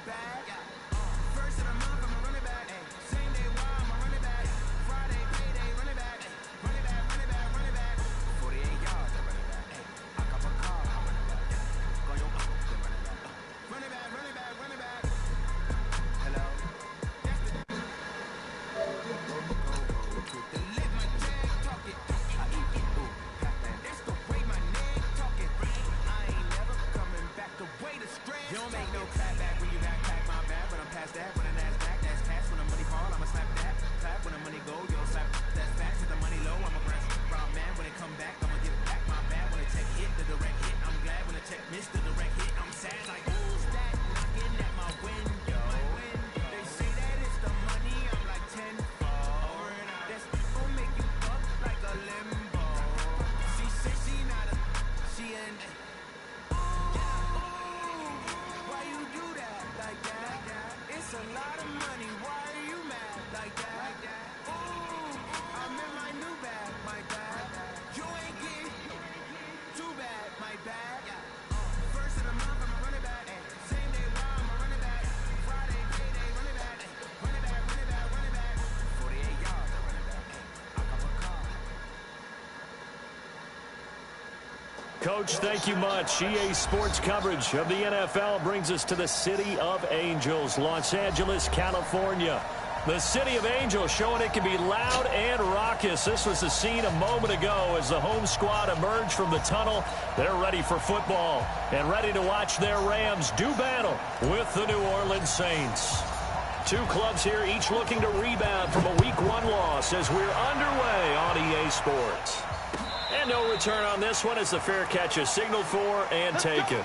bad. First of the month, I'm a running back. Same day, why I'm a running back. Friday, payday, running back. Running back, running back, running back. 48 yards, I running back. I cop a car, I'm running back. Go your then running back. Running back, running back, running back. Hello. That's the to let my jag talk it. I eat it, ooh, man. That's the way my neck talking. I ain't never coming back the way the strand. You don't make no clap back when you backpack my bad, but I'm past that. When the NASDAQ, that's cash. When the money fall, I'ma slap that. Clap when the money go, yo, slap. That's facts. If the money low, I'm a brass round man. When it come back, I'ma give back my bad. When the check hit, the direct hit, I'm glad. When the check missed, the direct hit, I'm sad. Like, who's that knocking at my window? They say that it's the money, I'm like 10-fold. That's gon' make you up like a limbo. She said she not a, she an. Why you do that like that? It's a lot of money. Why are you mad like that? Ooh, I'm in my new bag, my bad. You ain't getting too bad, my bad. First of the month, I'm a running back. Same day, why I'm a running back. Friday, payday, running back. Running back, running back, running back. 48 yards, I running back. I cop a car. Coach, thank you much. EA Sports coverage of the NFL brings us to the City of Angels, Los Angeles, California. The City of Angels showing it can be loud and raucous. This was the scene a moment ago as the home squad emerged from the tunnel. They're ready for football and ready to watch their Rams do battle with the New Orleans Saints. Two clubs here, each looking to rebound from a Week 1 loss as we're underway on EA Sports. And no return on this one as the fair catch is signaled for and taken.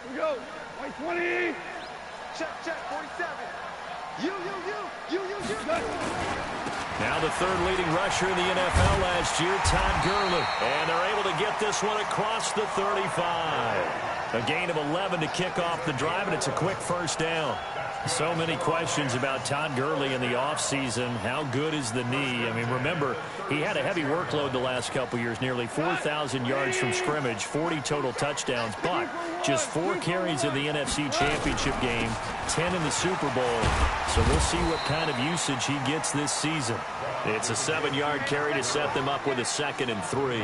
Here we go. White 20. Check, 47. You. Now the third leading rusher in the NFL last year, Todd Gurley. And they're able to get this one across the 35. A gain of 11 to kick off the drive, and it's a quick first down. So many questions about Todd Gurley in the offseason. How good is the knee? I mean, remember, he had a heavy workload the last couple years, nearly 4,000 yards from scrimmage, 40 total touchdowns, but just 4 carries in the NFC Championship game, 10 in the Super Bowl. So we'll see what kind of usage he gets this season. It's a 7-yard carry to set them up with a 2nd and 3.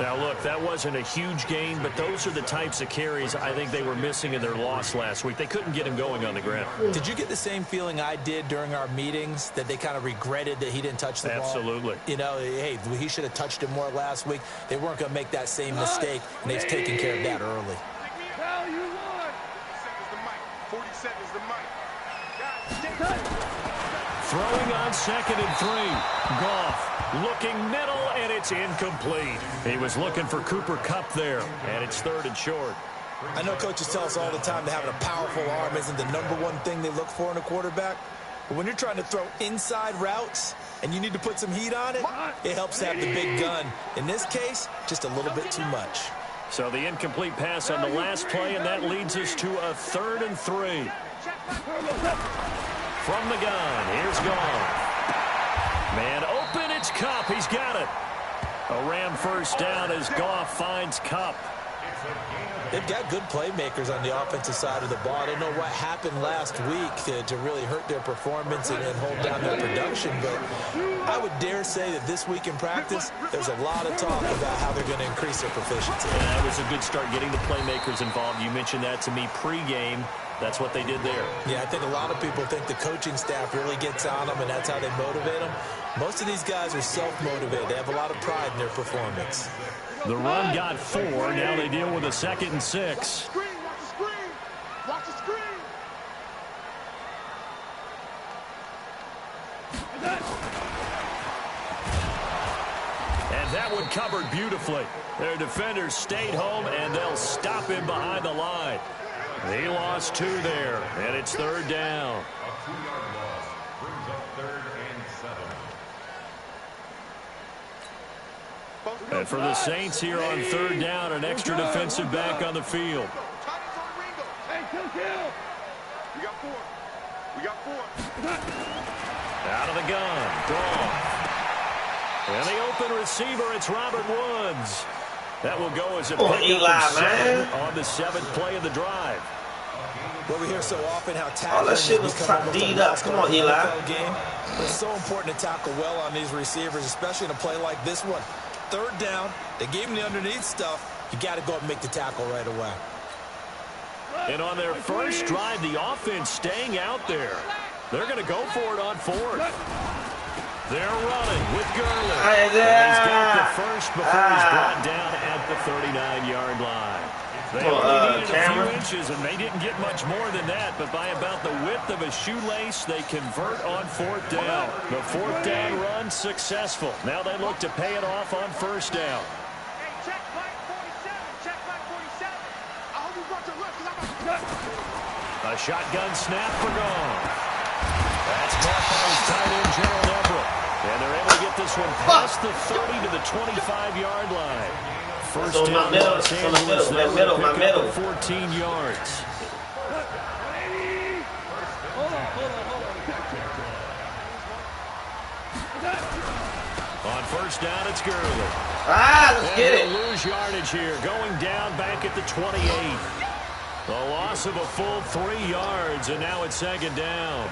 Now, look, that wasn't a huge gain, but those are the types of carries I think they were missing in their loss last week. They couldn't get him going on the ground. Did you get the same feeling I did during our meetings, that they kind of regretted that he didn't touch the ball? Absolutely. You know, hey, he should have touched it more last week. They weren't going to make that same mistake, and they've taken care of that early. Hell, you won. 47 is the mic. Throwing on 2nd and 3. Goff looking middle, and it's incomplete. He was looking for Cooper Kupp there, and it's 3rd and short. I know coaches tell us all the time that having a powerful arm isn't the #1 thing they look for in a quarterback. But when you're trying to throw inside routes and you need to put some heat on it, it helps to have the big gun. In this case, just a little bit too much. So the incomplete pass on the last play, and that leads us to a 3rd and 3. From the gun, here's Goff. Man open, it's Kupp. He's got it. A Ram first down as Goff finds Kupp. They've got good playmakers on the offensive side of the ball. I don't know what happened last week to really hurt their performance and hold down their production, but I would dare say that this week in practice, there's a lot of talk about how they're going to increase their proficiency. Yeah, that was a good start getting the playmakers involved. You mentioned that to me pregame. That's what they did there. Yeah, I think a lot of people think the coaching staff really gets on them, and that's how they motivate them. Most of these guys are self-motivated. They have a lot of pride in their performance. The run got 4. Now they deal with a 2nd and 6. Watch the screen. And that one covered beautifully. Their defenders stayed home, and they'll stop him behind the line. He lost 2 there, and it's 3rd down. A 2-yard loss brings up 3rd and 7. And for the Saints here on 3rd down, an extra defensive back on the field. Hey, kill. We got 4. We got 4. Out of the gun. Gone. And the open receiver, it's Robert Woods. That will go as a pickup of 7 on the 7th play of the drive. Well, we hear so often how tackling that shit was D'd up. Come on, Eli. Game. But it's so important to tackle well on these receivers, especially in a play like this one. 3rd down, they gave him the underneath stuff. You got to go and make the tackle right away. And on their first drive, the offense staying out there. They're going to go for it on 4th. They're running with Gurley. And he's got the first before he's brought down at the 39-yard line. They only needed a few inches, and they didn't get much more than that, but by about the width of a shoelace, they convert on 4th down. The 4th down run successful. Now they look to pay it off on 1st down. Hey, check flight 47. Check flight 47. I hope you brought your left. A shotgun snap for gone. That's caught by his tight end, Gerald Everett. And they're able to get this one past the 30 to the 25-yard line. First down, Los Angeles, they will pick up 14 yards. On 1st down, it's Gurley. Let's get it. Lose yardage here, going down back at the 28. The loss of a full 3 yards, and now it's 2nd down.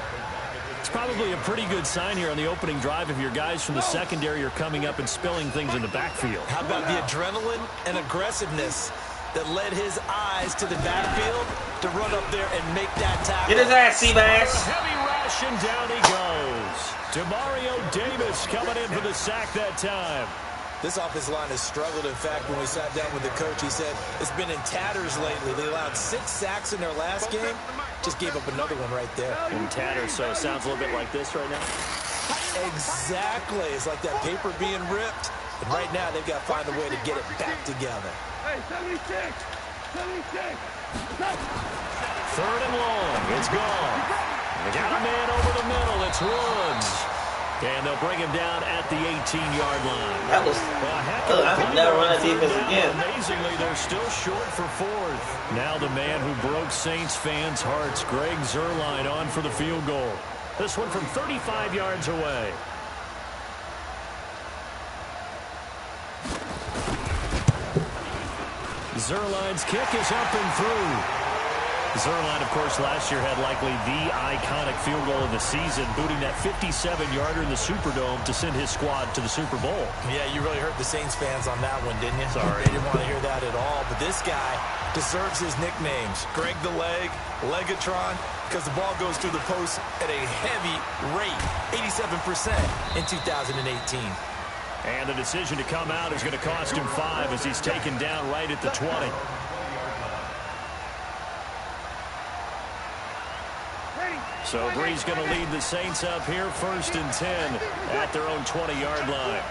It's probably a pretty good sign here on the opening drive if your guys from the secondary are coming up and spilling things in the backfield. How about the adrenaline and aggressiveness that led his eyes to the backfield to run up there and make that tackle? Get his ass, Seabass. Heavy rush, and down he goes. Demario Davis coming in for the sack that time. This offensive line has struggled. In fact, when we sat down with the coach, he said it's been in tatters lately. They allowed 6 sacks in their last game. Just gave up another one right there. In tatters, so it sounds a little bit like this right now. Exactly. It's like that paper being ripped. And right now, they've got to find a way to get it back together. Hey, 76. 76. 3rd and long. It's gone. They got a man over the middle. It's Woods. And they'll bring him down at the 18-yard line. That was... I could never run that defense again. Amazingly, they're still short for 4th. Now the man who broke Saints fans' hearts, Greg Zuerlein, on for the field goal. This one from 35 yards away. Zuerlein's kick is up and through. Zuerlein, of course, last year had likely the iconic field goal of the season, booting that 57-yarder in the Superdome to send his squad to the Super Bowl. Yeah, you really hurt the Saints fans on that one, didn't you? Sorry. They didn't want to hear that at all. But this guy deserves his nicknames. Greg the Leg, Legatron, because the ball goes through the post at a heavy rate, 87% in 2018. And the decision to come out is going to cost him 5 as he's taken down right at the 20. So Bree's going to lead the Saints up here, 1st and 10 at their own 20-yard line.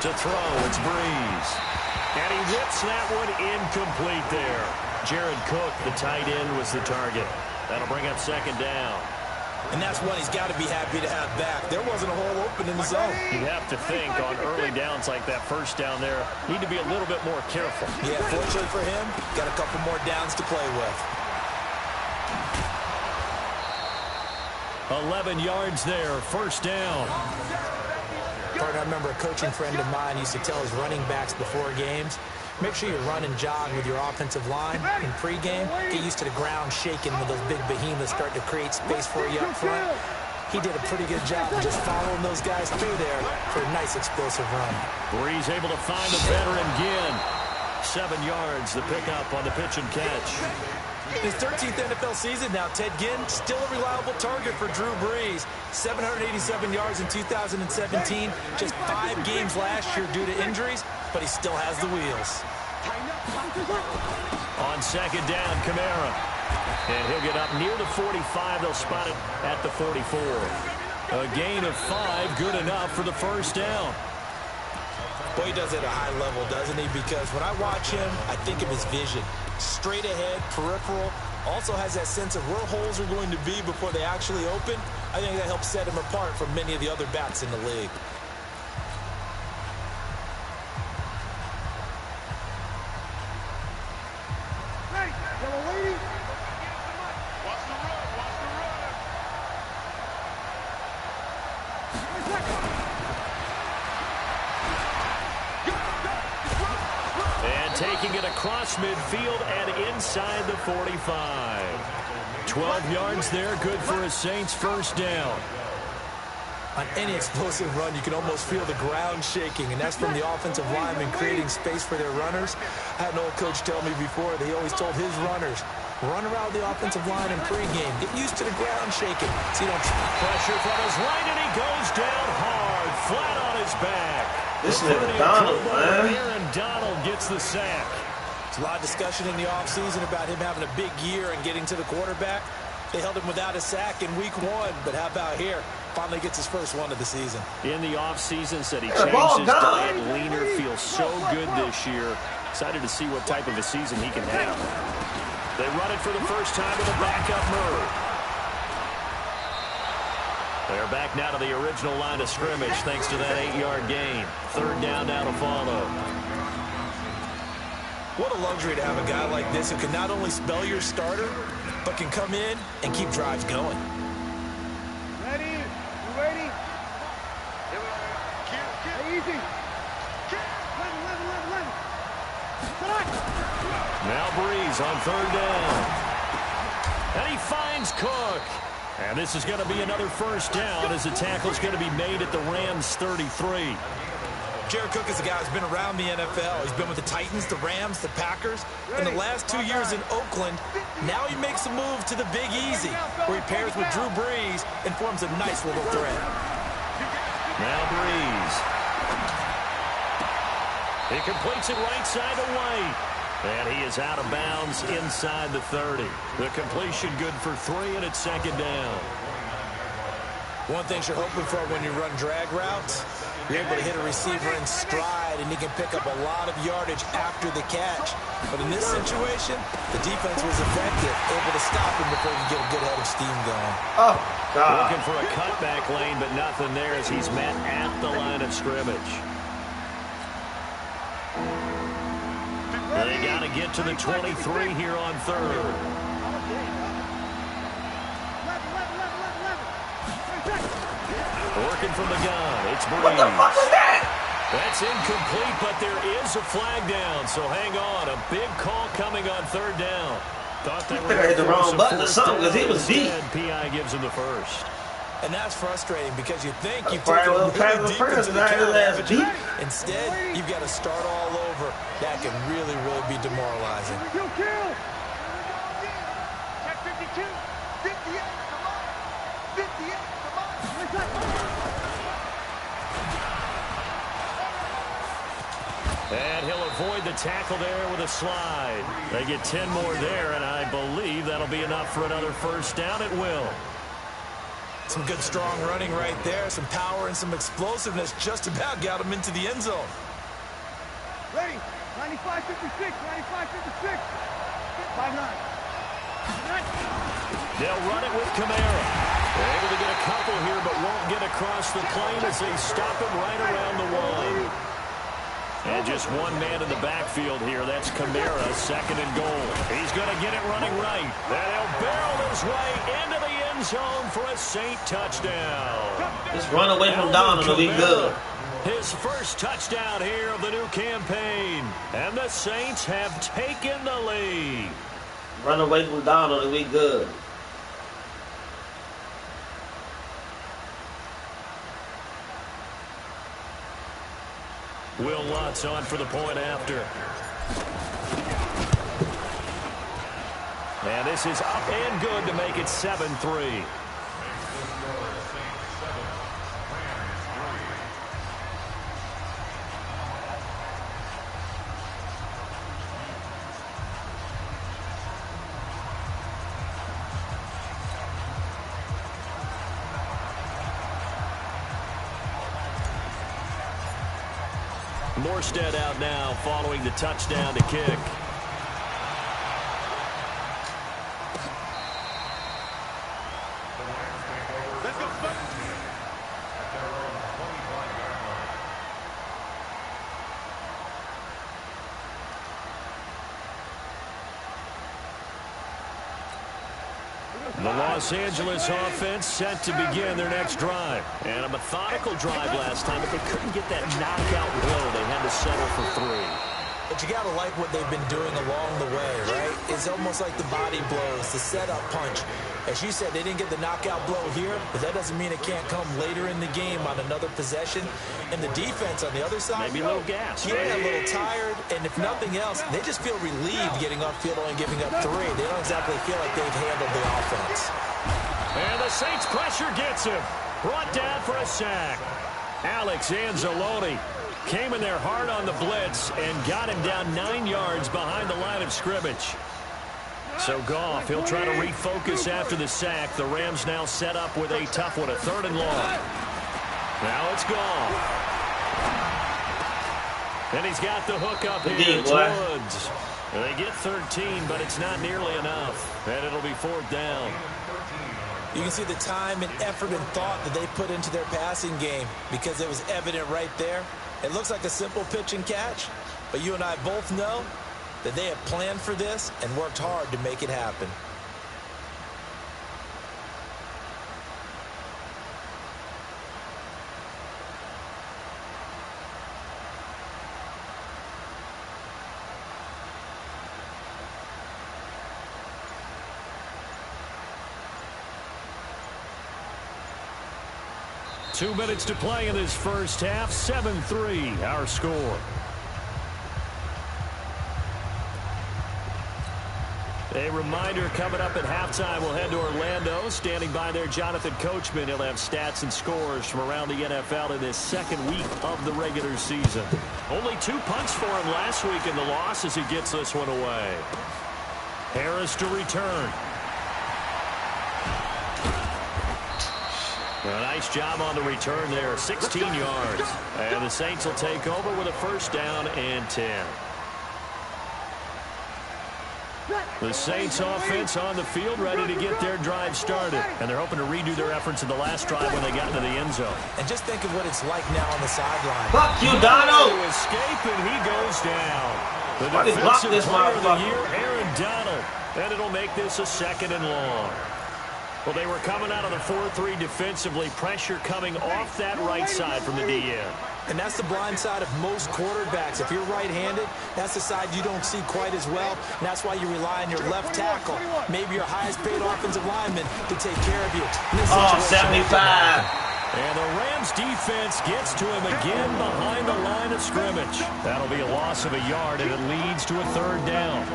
To throw, it's Breeze. And he whips that one incomplete there. Jared Cook, the tight end, was the target. That'll bring up 2nd down. And that's one he's got to be happy to have back. There wasn't a hole open in the zone. You'd have to think on early downs like that 1st down there, need to be a little bit more careful. Yeah, fortunately for him, got a couple more downs to play with. 11 yards there, 1st down. Partner, I remember a coaching friend of mine used to tell his running backs before games, make sure you run and jog with your offensive line in pregame. Get used to the ground shaking when those big behemoths start to create space for you up front. He did a pretty good job of just following those guys through there for a nice explosive run. Breeze able to find the veteran again. 7 yards, the pickup on the pitch and catch. His 13th NFL season now, Ted Ginn, still a reliable target for Drew Brees. 787 yards in 2017, just 5 games last year due to injuries, but he still has the wheels. On 2nd down, Kamara. And he'll get up near the 45. They'll spot it at the 44. A gain of 5, good enough for the 1st down. Boy, he does it at a high level, doesn't he? Because when I watch him, I think of his vision. Straight ahead, peripheral, also has that sense of where holes are going to be before they actually open. I think that helps set him apart from many of the other backs in the league. Yellow lady. Watch the run. Watch the run. And taking it across midfield and inside the 45. 12 yards there, good for a Saints first down. On any explosive run, you can almost feel the ground shaking, and that's from the offensive linemen creating space for their runners. I had an old coach tell me before, he always told his runners, run around the offensive line in pregame. Get used to the ground shaking. So you don't pressure from his right, and he goes down hard, flat on his back. This nigga Donald, man. Aaron Donald gets the sack. There's a lot of discussion in the offseason about him having a big year and getting to the quarterback. They held him without a sack in week 1, but how about here? Finally gets his first one of the season. In the offseason, said he changed his diet, leaner, feels so good this year. Excited to see what type of a season he can have. They run it for the first time with a backup move. They're back now to the original line of scrimmage thanks to that 8-yard gain. Third down now to follow. What a luxury to have a guy like this who can not only spell your starter, but can come in and keep drives going. Ready? You ready? Hey, easy. 11. Now Breeze on third down. And he finds Cook. And this is going to be another first down as the tackle is going to be made at the Rams 33. Jared Cook is a guy who's been around the NFL. He's been with the Titans, the Rams, the Packers. In the last 2 years in Oakland, now he makes a move to the Big Easy, where he pairs with Drew Brees and forms a nice little thread. Now Breeze. He completes it right side to White. And he is out of bounds inside the 30. The completion good for 3, and it's second down. One thing you're hoping for when you run drag routes, you're able to hit a receiver in stride, and he can pick up a lot of yardage after the catch. But in this situation, the defense was effective, able to stop him before he could get a good head of steam going. Oh, God. Looking for a cutback lane, but nothing there as he's met at the line of scrimmage. They got to get to the 23 here on third. Working from the gun, it's Breeze. What the fuck was that? That's incomplete, but there is a flag down, so hang on. A big call coming on third down. Thought they were I hit the wrong button or something because he was deep. PI gives him the first. And that's frustrating because you think you've Probably taken a little really pass deep first, into the and I count, last but deep. instead, you've got to start all over. That can really, really be demoralizing. Kill. Check 52. 58. Come on. 58. Come on. And he'll avoid the tackle there with a slide. They get 10 more there, and I believe that'll be enough for another first down. It will. Some good, strong running right there. Some power and some explosiveness just about got him into the end zone. Ready? 95-56. 95-56. 5-9. They'll run it with Kamara. They're able to get a couple here, but won't get across the plane as they stop him right around the one. And just one man in the backfield here. That's Kamara, second and goal. He's going to get it running right. And he'll barrel his way into the end zone for a Saint touchdown. Just run away from Donald and we good. His first touchdown here of the new campaign. And the Saints have taken the lead. Run away from Donald and we good. Will Lutz on for the point after. And this is up and good to make it 7-3. Morstead out now following the touchdown to kick. Let's go, Spurs. The Los Angeles offense set to begin their next drive. And a methodical drive last time, but they couldn't get that knockout blow. They had to settle for 3. But you got to like what they've been doing along the way, right? It's almost like the body blows, the setup punch. As you said, they didn't get the knockout blow here, but that doesn't mean it can't come later in the game on another possession. And the defense on the other side, maybe a little gas. Yeah, a little tired. And if nothing else, they just feel relieved getting upfield and giving up 3. They don't exactly feel like they've handled the offense. And the Saints pressure gets him. Brought down for a sack. Alex Anzalone came in there hard on the blitz and got him down 9 yards behind the line of scrimmage. So Goff, he'll try to refocus after the sack. The Rams now set up with a tough one, a 3rd and long. Now it's Goff. And he's got the hook up here. It's Woods. And they get 13, but it's not nearly enough. And it'll be 4th down. You can see the time and effort and thought that they put into their passing game because it was evident right there. It looks like a simple pitch and catch, but you and I both know that they have planned for this and worked hard to make it happen. Two minutes to play in this first half. 7-3, our score. A reminder coming up at halftime, we'll head to Orlando. Standing by there, Jonathan Coachman. He'll have stats and scores from around the NFL in this 2nd week of the regular season. Only 2 punts for him last week in the loss as he gets this one away. Harris to return. A nice job on the return there, 16 yards. And the Saints will take over with a 1st down and 10. The Saints offense on the field ready to get their drive started. And they're hoping to redo their efforts in the last drive when they got into the end zone. And just think of what it's like now on the sideline. Fuck you, Donald! To escape, and he goes down. The defensive player of the year, Aaron Donald. And it'll make this a 2nd and long. Well, they were coming out of the 4-3 defensively. Pressure coming off that right side from the DN. And that's the blind side of most quarterbacks. If you're right-handed, that's the side you don't see quite as well. And that's why you rely on your left tackle, maybe your highest-paid offensive lineman, to take care of you. Oh, 75. And the Rams defense gets to him again behind the line of scrimmage. That'll be a loss of a yard, and it leads to a 3rd down.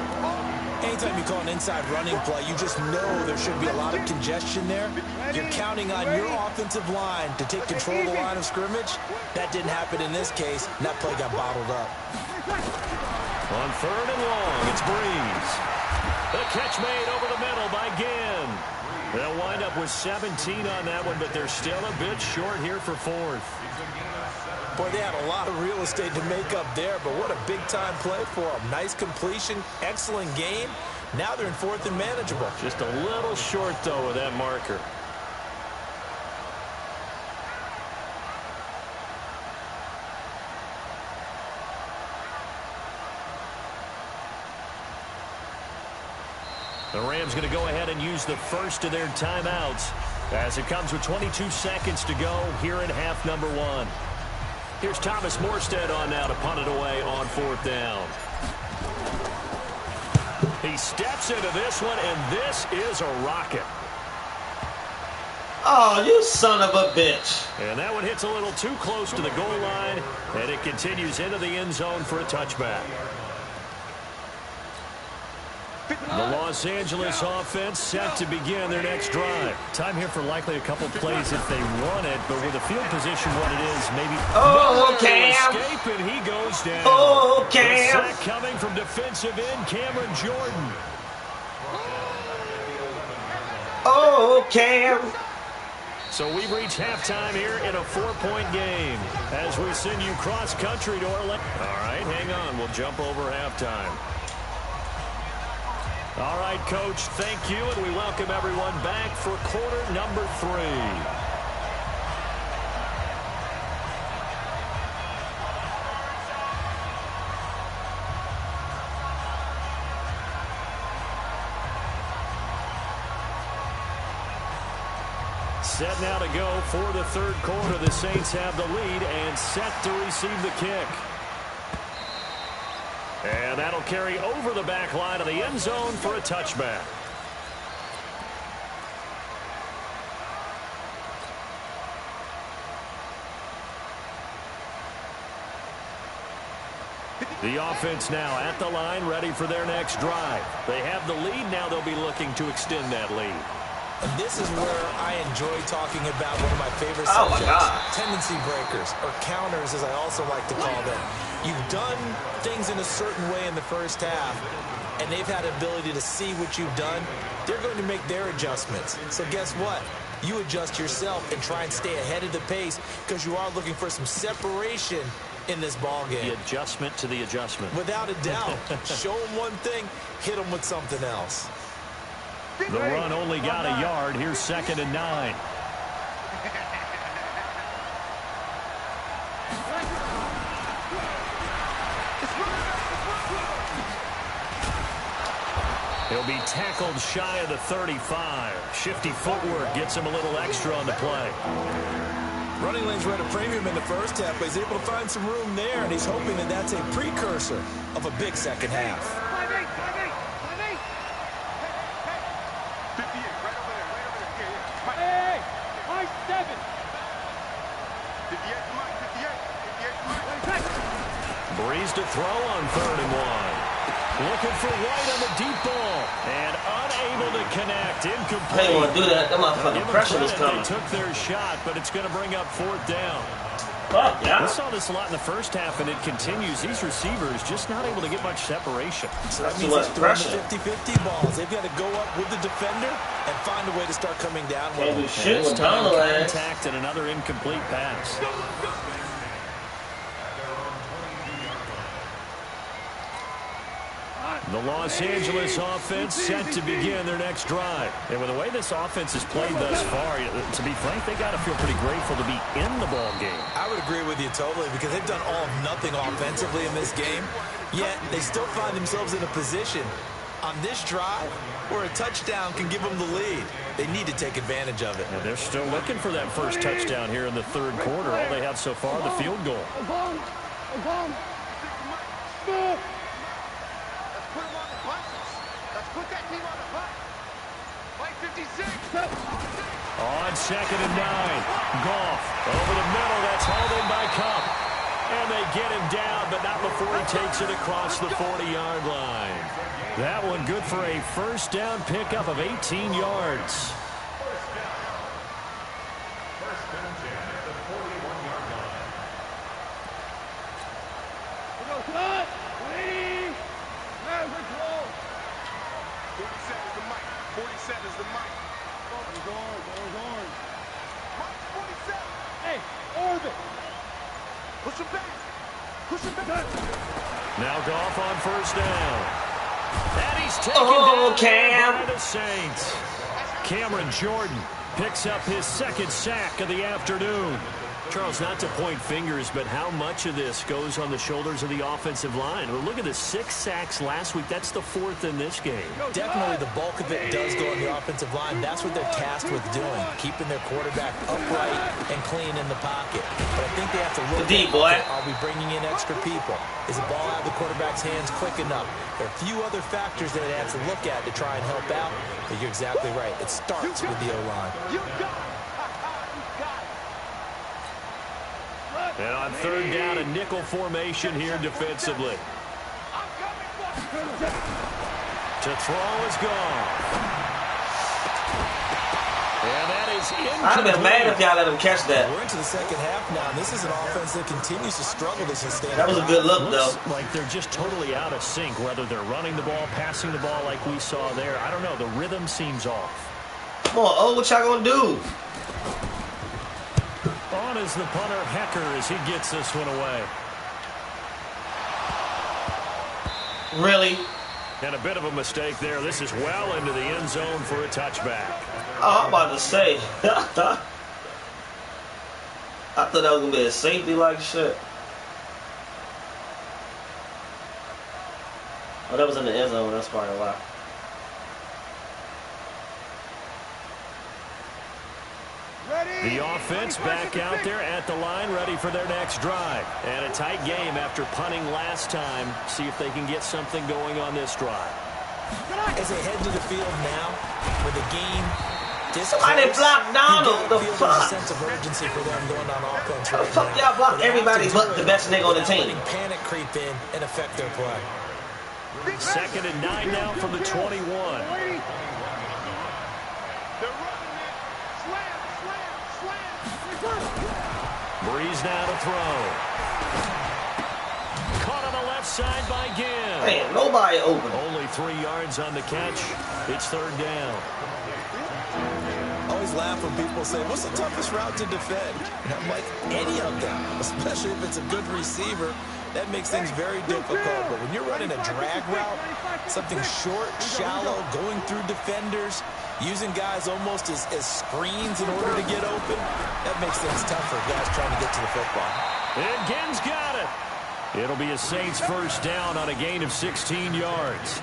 Anytime you call an inside running play, you just know there should be a lot of congestion there. You're counting on your offensive line to take control of the line of scrimmage. That didn't happen in this case, and that play got bottled up. On 3rd and long, it's Breeze. The catch made over the middle by Ginn. They'll wind up with 17 on that one, but they're still a bit short here for 4th. Boy, they had a lot of real estate to make up there, but what a big-time play for them. Nice completion, excellent game. Now they're in 4th and manageable. Just a little short, though, with that marker. The Rams going to go ahead and use the first of their timeouts as it comes with 22 seconds to go here in half number 1. Here's Thomas Morstead on now to punt it away on 4th down. He steps into this one, and this is a rocket. Oh, you son of a bitch. And that one hits a little too close to the goal line, and it continues into the end zone for a touchback. The Los Angeles offense set to begin their next drive. Time here for likely a couple plays if they want it, but with the field position what it is, maybe... Oh, Cam! Escape, and he goes down. Oh, Cam! The sack coming from defensive end Cameron Jordan. Oh, Cam! So we've reached halftime here in a 4-point game as we send you cross-country to Orlando. All right, hang on. We'll jump over halftime. All right, Coach, thank you, and we welcome everyone back for quarter number 3. Set now to go for the third quarter. The Saints have the lead and set to receive the kick. And that'll carry over the back line of the end zone for a touchback. The offense now at the line, ready for their next drive. They have the lead. Now they'll be looking to extend that lead. And this is where I enjoy talking about one of my favorite subjects, tendency breakers, or counters as I also like to call them. You've done things in a certain way in the first half, and they've had the ability to see what you've done. They're going to make their adjustments. So guess what? You adjust yourself and try and stay ahead of the pace because you are looking for some separation in this ball game. The adjustment to the adjustment. Without a doubt. Show them one thing, hit them with something else. The run only got a yard. Here's 2nd and 9. He'll be tackled shy of the 35. Shifty footwork gets him a little extra on the play. Running lanes were at a premium in the first half, but he's able to find some room there, and he's hoping that that's a precursor of a big second half. 5'8", 5'8". Hey, 58, right over there. Yeah. Hey, 7. 58 to Mike, 58 to Mike. Breeze to throw on 3rd and 1. Looking for White on the deep ball. And unable to connect. Incomplete. I didn't want to do that. That motherfucking pressure was coming. They took their shot, but it's going to bring up 4th down. Fuck, yeah. We saw this a lot in the first half, and it continues. These receivers just not able to get much separation. So that means they're throwing the 50-50 balls. They've got to go up with the defender and find a way to start coming down with them. Shit This with time Donald contact and another incomplete pass. The Los Angeles offense set to begin their next drive. And with the way this offense has played thus far, to be frank, they got to feel pretty grateful to be in the ball game. I would agree with you totally because they've done all of nothing offensively in this game, yet they still find themselves in a position on this drive where a touchdown can give them the lead. They need to take advantage of it. And they're still looking for that first touchdown here in the third quarter. All they have so far, the field goal. Put that team on the bus. Like 56. On 2nd and 9. Goff over the middle. That's hauled in by Cup. And they get him down, but not before he takes it across the 40-yard line. That one good for a first down pickup of 18 yards. Now Goff on first down. And he's taken down by the Saints. Cameron Jordan picks up his 2nd sack of the afternoon. Charles, not to point fingers, but how much of this goes on the shoulders of the offensive line? Well, look at the 6 sacks last week. That's the 4th in this game. Definitely the bulk of it does go on the offensive line. That's what they're tasked with doing, keeping their quarterback upright and clean in the pocket. But I think they have to look at, are we bringing in extra people? Is the ball out of the quarterback's hands quick enough? There are a few other factors that they have to look at to try and help out. But you're exactly right. It starts with the O-line. And on 3rd down, a nickel formation here defensively. To throw is gone. And that is incomplete. I'd have been mad if y'all let him catch that. We're into the second half now, and this is an offense that continues to struggle to sustain. That was a good look, though. Looks like they're just totally out of sync, whether they're running the ball, passing the ball like we saw there. I don't know. The rhythm seems off. Come on, what y'all gonna do? On is the punter, Hecker, as he gets this one away. Really? And a bit of a mistake there. This is well into the end zone for a touchback. Oh, I'm about to say. I thought that was going to be a safety like shit. Oh, that was in the end zone. That's probably why. The offense back out there at the line, ready for their next drive. And a tight game after punting last time. See if they can get something going on this drive. As they head to the field now, with the game this Somebody close, blocked Donald. The there's a fuck? sense of urgency for them going on offense How the right fuck now. y'all block But they have everybody to but do the it best nigga on the without team? letting panic creep in and affect their play. 2nd and 9 now from the 21. They're running it. Slam. Breeze now to throw. Caught on the left side by Gibb. Man, nobody open. Only 3 yards on the catch. It's 3rd down. I always laugh when people say, what's the toughest route to defend? And I'm like, any of them, especially if it's a good receiver. That makes things very difficult. But when you're running a drag route, something short, shallow, going through defenders, using guys almost as screens in order to get open, that makes things tough for guys trying to get to the football. And Gibbs got it. It'll be a Saints 1st down on a gain of 16 yards.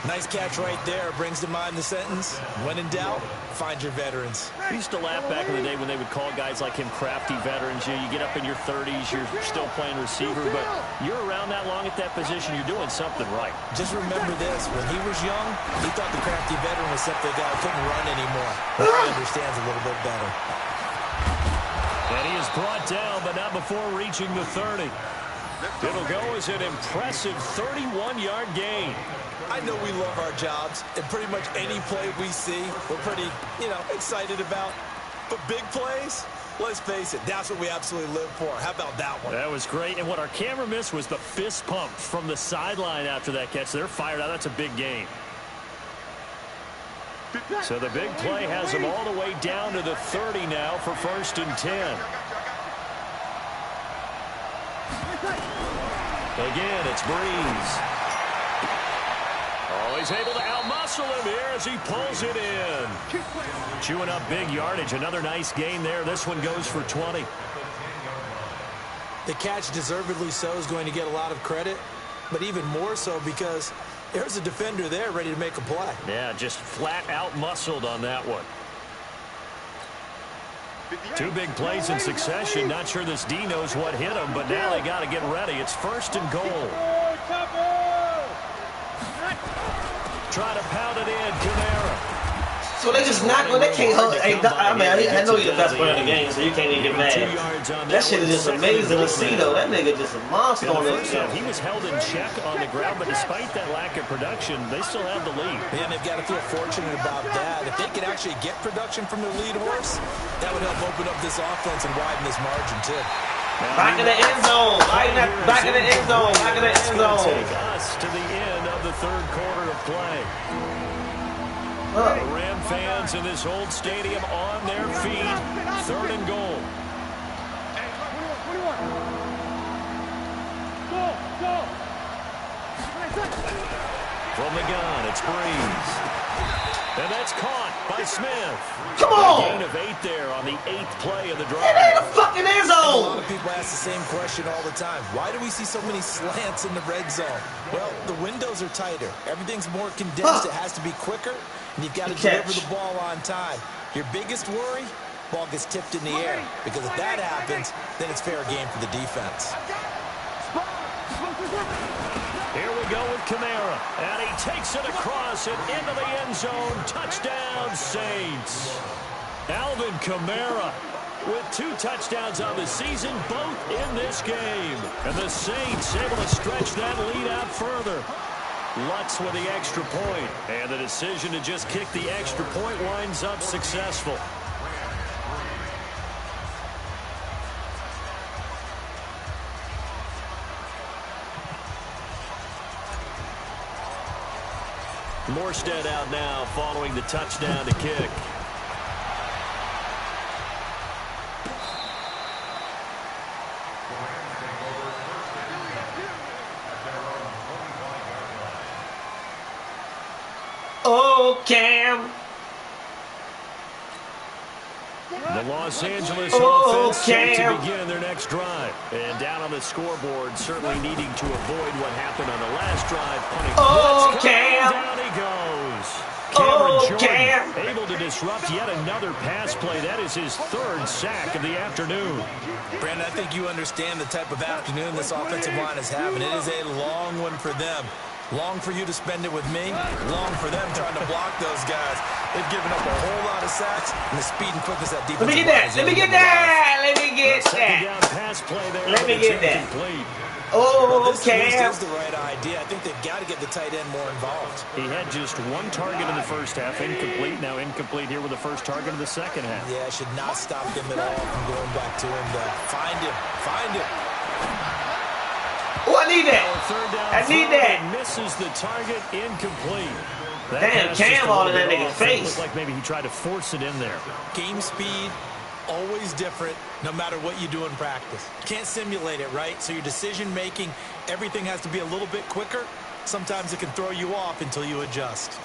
Nice catch right there. Brings to mind the sentence, when in doubt, find your veterans. We used to laugh back in the day when they would call guys like him crafty veterans. You get up in your 30s, you're still playing receiver, but you're around that long at that position, you're doing something right. Just remember this, when he was young, he thought the crafty veteran was simply a guy who couldn't run anymore. Now he understands a little bit better. And he is brought down, but not before reaching the 30. It'll go as an impressive 31-yard gain. I know we love our jobs, and pretty much any play we see, we're pretty, excited about. But big plays, let's face it, that's what we absolutely live for. How about that one? That was great, and what our camera missed was the fist pump from the sideline after that catch. They're fired out. That's a big gain. So the big play has them all the way down to the 30 now for 1st and 10. Again, it's Breeze. Oh, he's able to outmuscle him here as he pulls it in. Chewing up big yardage. Another nice gain there. This one goes for 20. The catch, deservedly so, is going to get a lot of credit, but even more so because there's a defender there ready to make a play. Yeah, just flat out muscled on that one. 2 big plays in succession. Not sure this D knows what hit him, but now they got to get ready. It's 1st and goal. Try to pound it in, Camara. So they just knock when they can't hold. Hey, I know you're the best player in the game, so you can't even get mad. That shit is just amazing to see, though. That nigga just a monster on this shit. He was held in check on the ground, but despite that lack of production, they still have the lead. Man, they've got to feel fortunate about that. If they could actually get production from their lead horse, that would help open up this offense and widen this margin, too. Back in the end zone. Back in the end zone. Back in the end zone. Take us to the end of the 3rd quarter of play. The Ram fans in this old stadium on their feet. 3rd and goal. From the gun, it's Breeze. And that's caught by Smith. Come on! A gain of 8 there on the 8th play of the drive. It ain't a fucking end A zone. lot of people ask the same question all the time. Why do we see so many slants in the red zone? Well, the windows are tighter. Everything's more condensed. It has to be quicker, and you've got to deliver the ball on time. Your biggest worry, ball gets tipped in the air, because if that happens, then it's fair game for the defense. Here we go with Camara, and he takes it across and into the end zone. Touchdown, Saints. Alvin Kamara with 2 touchdowns on the season, both in this game. And the Saints able to stretch that lead out further. Lutz with the extra point, and the decision to just kick the extra point winds up successful. Morstead out now following the touchdown to kick. Oh, Cam. The Los Angeles offense set to begin their next drive. And down on the scoreboard, certainly needing to avoid what happened on the last drive. Punting. Oh, Cam. Down he he goes. Oh, Jordan Cam. able to disrupt yet another pass play. That is his third sack of the afternoon. Brandon, I think you understand the type of afternoon this offensive line is having. It is a long one for them. Long for you to spend it with me. Long for them trying to block those guys. They've given up a whole lot of sacks, and the speed and quickness that defense. Let me get that. Let me get that. Let me get Second that. down pass play there. Let me get that. Incomplete. Oh, This Cam. is the right idea. I think they've got to get the tight end more involved. He had just one target in the first half. Incomplete. Now incomplete here with the first target of the second half. Yeah, it should not stop them at all from going back to him. Find him. Find him. Oh, I need that. Third down I need throw, that. and misses the target. Incomplete. That Damn, pass Cam just a all little in that bit nigga's off. It face. looked like maybe he tried to force it in there. Game speed, always different, no matter what you do in practice. Can't simulate it, right? So your decision making, everything has to be a little bit quicker. Sometimes it can throw you off until you adjust.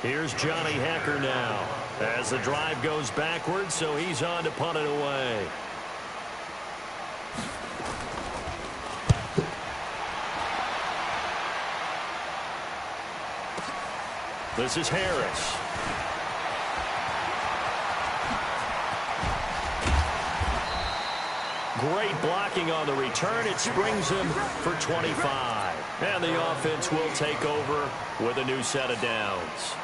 Here's Johnny Hacker now as the drive goes backwards, so he's on to punt it away. This is Harris. Great blocking on the return. It springs him for 25. And the offense will take over with a new set of downs.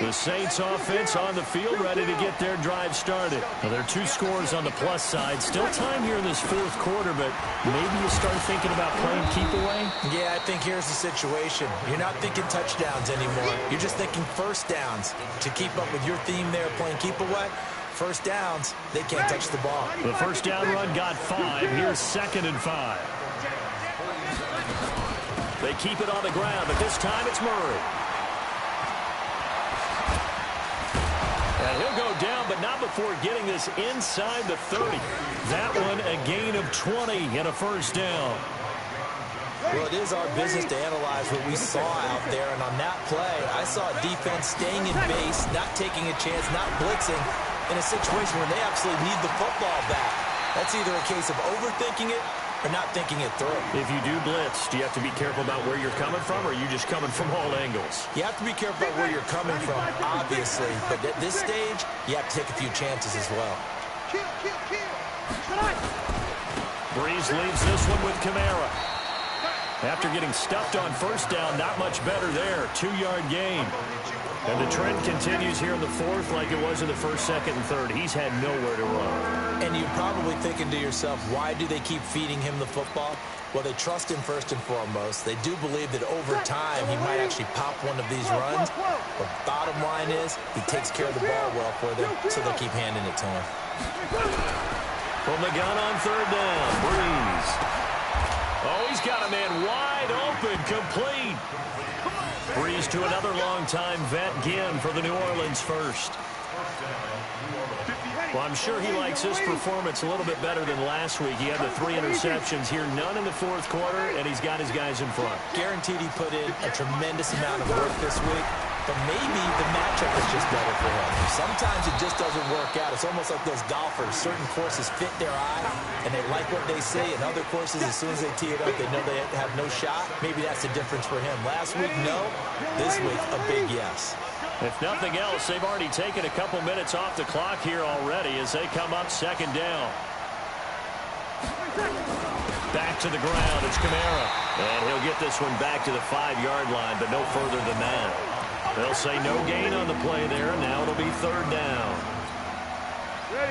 The Saints offense on the field, ready to get their drive started. Well, there are two scores on the plus side. Still time here in this fourth quarter, but maybe you start thinking about playing keep away? Yeah, I think here's the situation. You're not thinking touchdowns anymore. You're just thinking first downs. To keep up with your theme there, playing keep away, first downs, they can't touch the ball. The first down run got 5. Here's 2nd and 5. They keep it on the ground, but this time it's Murray. And he'll go down, but not before getting this inside the 30. That one a gain of 20 and a first down. Well, it is our business to analyze what we saw out there, and on that play, I saw a defense staying in base, not taking a chance, not blitzing, in a situation where they absolutely need the football back. That's either a case of overthinking it or not thinking it through. If you do blitz, do you have to be careful about where you're coming from, or are you just coming from all angles? You have to be careful about where you're coming from, obviously, but at this stage, you have to take a few chances as well. Breeze leaves this one with Kamara. After getting stuffed on first down, not much better there. 2-yard gain. And the trend continues here in the fourth like it was in the first, second, and third. He's had nowhere to run. And you're probably thinking to yourself, why do they keep feeding him the football? Well, they trust him first and foremost. They do believe that over time he might actually pop one of these runs. But bottom line is he takes care of the ball well for them, so they keep handing it to him. From the gun on third down, Breeze. Oh, he's got a man wide open, complete. Breeze to another longtime vet, Ginn, for the New Orleans first. Well, I'm sure he likes his performance a little bit better than last week. He had the 3 interceptions here, none in the fourth quarter, and he's got his guys in front. Guaranteed he put in a tremendous amount of work this week, but maybe the matchup is just better for him. Sometimes it just doesn't work out. It's almost like those golfers. Certain courses fit their eye, and they like what they see, and other courses, as soon as they tee it up, they know they have no shot. Maybe that's the difference for him. Last week, no. This week, a big yes. If nothing else, they've already taken a couple minutes off the clock here already as they come up second down. Back to the ground, it's Kamara. And he'll get this one back to the 5-yard line, but no further than that. They'll say no gain on the play there, and now it'll be third down.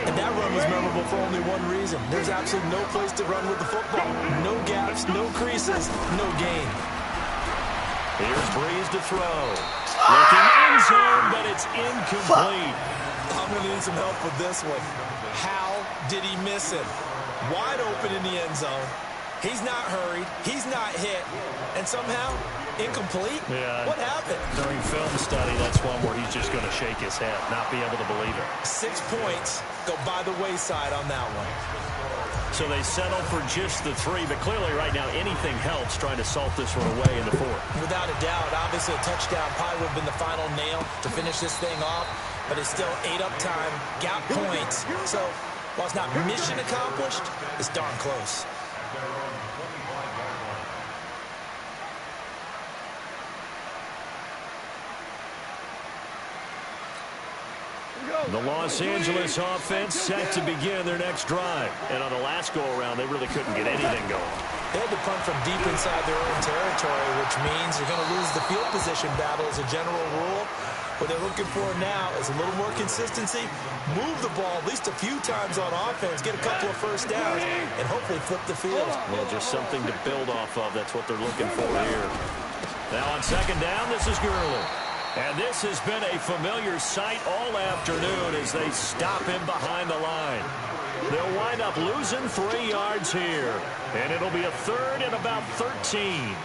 And that run was memorable for only one reason. There's absolutely no place to run with the football. No gaps, no creases, no gain. Here's Breeze to throw. Looking end zone, but it's incomplete. I'm going to need some help with this one. How did he miss it? Wide open in the end zone. He's not hurried. He's not hit. And somehow, incomplete? Yeah. What happened? During film study, that's one where he's just going to shake his head, not be able to believe it. 6 points go by the wayside on that one. So they settle for just the 3, but clearly right now anything helps trying to salt this one away in the 4th. Without a doubt, obviously a touchdown probably would have been the final nail to finish this thing off, but it's still 8 up time, got points. So while it's not mission accomplished, it's darn close. The Los Angeles offense set to begin their next drive. And on the last go-around, they really couldn't get anything going. They had to punt from deep inside their own territory, which means you're going to lose the field position battle as a general rule. What they're looking for now is a little more consistency, move the ball at least a few times on offense, get a couple of first downs, and hopefully flip the field. Well, just something to build off of. That's what they're looking for here. Now on second down, this is Gurley. And this has been a familiar sight all afternoon as they stop him behind the line. They'll wind up losing 3 yards here. And it'll be a 3rd and about 13.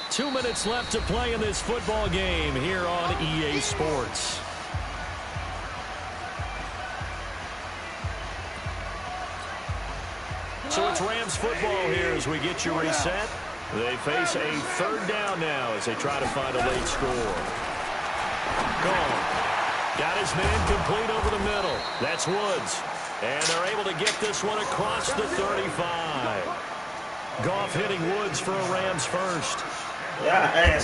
2 minutes left to play in this football game here on EA Sports. So it's Rams football here as we get you reset. They face a 3rd down now as they try to find a late score. Gone. Got his man complete over the middle. That's Woods. And they're able to get this one across the 35. Goff hitting Woods for a Rams first.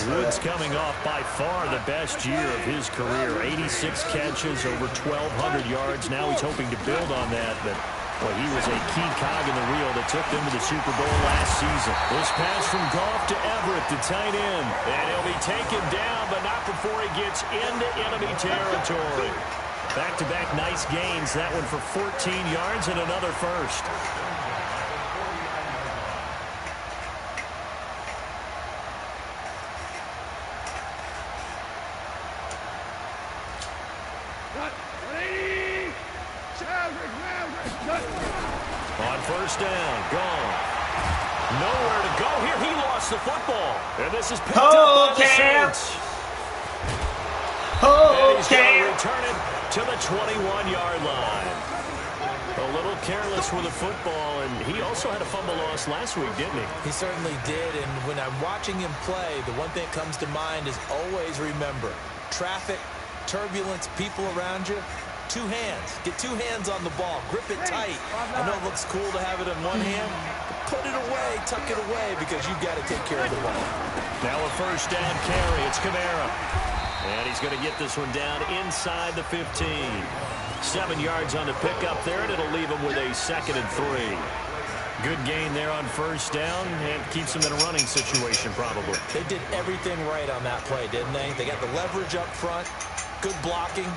Woods coming off by far the best year of his career. 86 catches, over 1,200 yards. Now he's hoping to build on that, but well, he was a key cog in the wheel that took them to the Super Bowl last season. This pass from Goff to Everett, the tight end. And he'll be taken down, but not before he gets into enemy territory. Back-to-back nice gains. That one for 14 yards and another first. On first down, gone. Nowhere to go here. He lost the football. And this is picked up by the Saints. And he's going to return it to the 21-yard line. A little careless with the football, and he also had a fumble loss last week, didn't he? He certainly did, and when I'm watching him play, the one thing that comes to mind is always remember, traffic, turbulence, people around you. 2 hands. Get 2 hands on the ball. Grip it tight. I know it looks cool to have it in one hand. Put it away. Tuck it away because you've got to take care of the ball. Now a first down carry. It's Kamara. And he's going to get this one down inside the 15. 7 yards on the pickup there, and it'll leave him with a 2nd and 3. Good gain there on first down, and keeps him in a running situation probably. They did everything right on that play, didn't they? They got the leverage up front. Good blocking,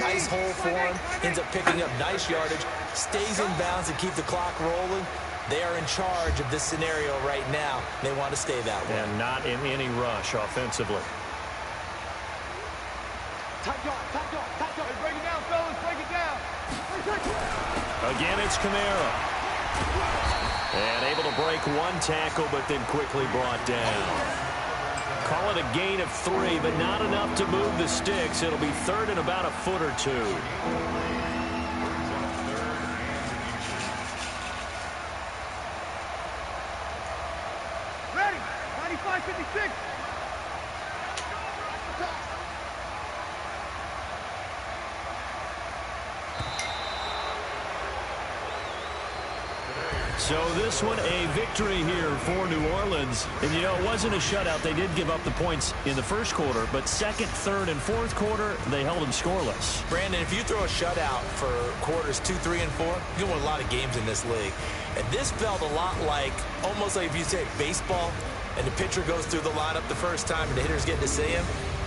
nice hole for him, ends up picking up nice yardage, stays in bounds and keep the clock rolling. They are in charge of this scenario right now. They want to stay that way. And not in any rush offensively. Top dog. Break it down, fellas, break it down. Again, it's Kamara. And able to break 1 tackle, but then quickly brought down. Call it a gain of 3, but not enough to move the sticks. It'll be 3rd and about a foot or 2. Ready, 95-56. So this one a victory here for New Orleans. And, you know, it wasn't a shutout. They did give up the points in the first quarter, but second, third, and fourth quarter, they held them scoreless. Brandon, if you throw a shutout for quarters 2, 3, and 4, you can win a lot of games in this league. And this felt a lot like, almost like if you say baseball, and the pitcher goes through the lineup the first time, and the hitters get to see him,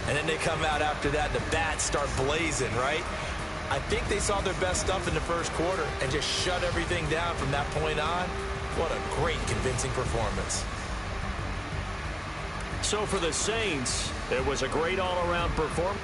and then they come out after that, and the bats start blazing, right? I think they saw their best stuff in the first quarter and just shut everything down from that point on. What a great, convincing performance. So for the Saints, it was a great all-around performance.